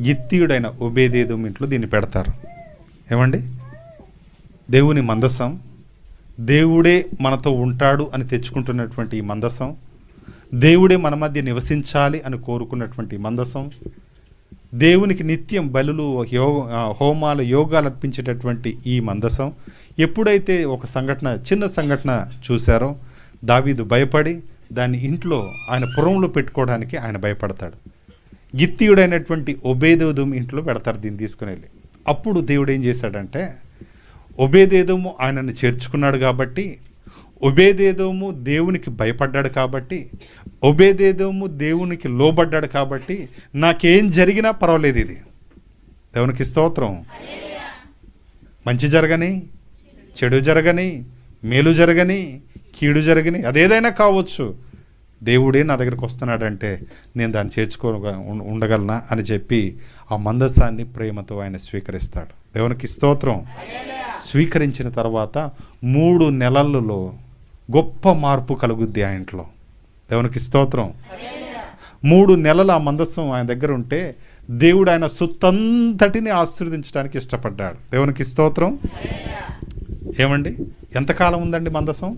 గిత్తీయుడైన Obededom ఇంట్లో దీన్ని పెడతారు. ఏమండి, దేవుని మందసం, దేవుడే మనతో ఉంటాడు అని తెచ్చుకుంటున్నటువంటి ఈ మందసం, దేవుడే మన మధ్య నివసించాలి అని కోరుకున్నటువంటి మందసం, దేవునికి నిత్యం బలులు హోమాలు యోగాలు అర్పించేటటువంటి ఈ మందసం ఎప్పుడైతే ఒక సంఘటన, చిన్న సంఘటన చూశారో దావీదు భయపడి దాన్ని ఇంట్లో ఆయన పురంలో పెట్టుకోవడానికి ఆయన భయపడతాడు. గిత్తీయుడైనటువంటి ఓబేదేదోము ఇంట్లో పెడతారు దీన్ని తీసుకుని వెళ్ళి. అప్పుడు దేవుడు ఏం చేశాడంటే, ఓబేదేదోము ఆయనను చేర్చుకున్నాడు కాబట్టి, ఓబేదేదోము దేవునికి భయపడ్డాడు కాబట్టి, ఓబేదేదోము దేవునికి లోబడ్డాడు కాబట్టి నాకేం జరిగినా పర్వాలేదు, ఇది దేవునికి స్తోత్రం. మంచి జరగని, చెడు జరగని, మేలు జరగని, కీడు జరగని, అదేదైనా కావచ్చు, దేవుడే నా దగ్గరికి వస్తున్నాడంటే నేను దాన్ని ఉండగలనా అని చెప్పి ఆ మందసాన్ని ప్రేమతో ఆయన స్వీకరిస్తాడు. దేవునికి స్తోత్రం. స్వీకరించిన తర్వాత 3 నెలల్లో గొప్ప మార్పు కలుగుద్ది ఆ ఇంట్లో. దేవునికి స్తోత్రం. 3 నెలలు ఆ మందసం ఆయన దగ్గర ఉంటే దేవుడు ఆయన సొత్తంతటిని ఆశీర్వదించడానికి ఇష్టపడ్డాడు. దేవునికి స్తోత్రం. ఏమండి, ఎంతకాలం ఉందండి మందసం?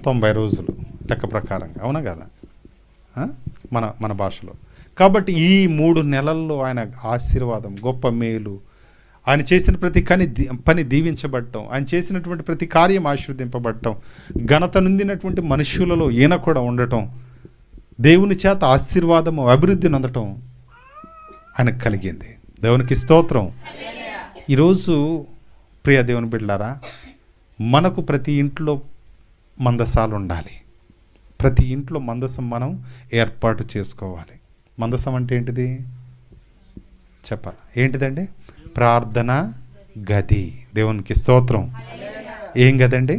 90 రోజులు లెక్క ప్రకారంగా, అవునా కదా మన భాషలో. కాబట్టి ఈ 3 నెలల్లో ఆయన ఆశీర్వాదం, గొప్ప మేలు, ఆయన చేసిన ప్రతి పని దీవించబడటం, ఆయన చేసినటువంటి ప్రతి కార్యం ఆశీర్వదింపబడటం, ఘనత నొందినటువంటి మనుష్యులలో ఈయన కూడా ఉండటం, దేవుని చేత ఆశీర్వాదము, అభివృద్ధి నొందటం ఆయనకు కలిగింది. దేవునికి స్తోత్రం. ఈరోజు ప్రియ దేవుని బిడ్డలారా, మనకు ప్రతి ఇంట్లో మందసాలు ఉండాలి. ప్రతి ఇంట్లో మందసం మనం ఏర్పాటు చేసుకోవాలి. మందసం అంటే ఏంటిది చెప్పాలి. ఏంటిదండి? ప్రార్థన గది. దేవునికి స్తోత్రం. ఏం గదండి?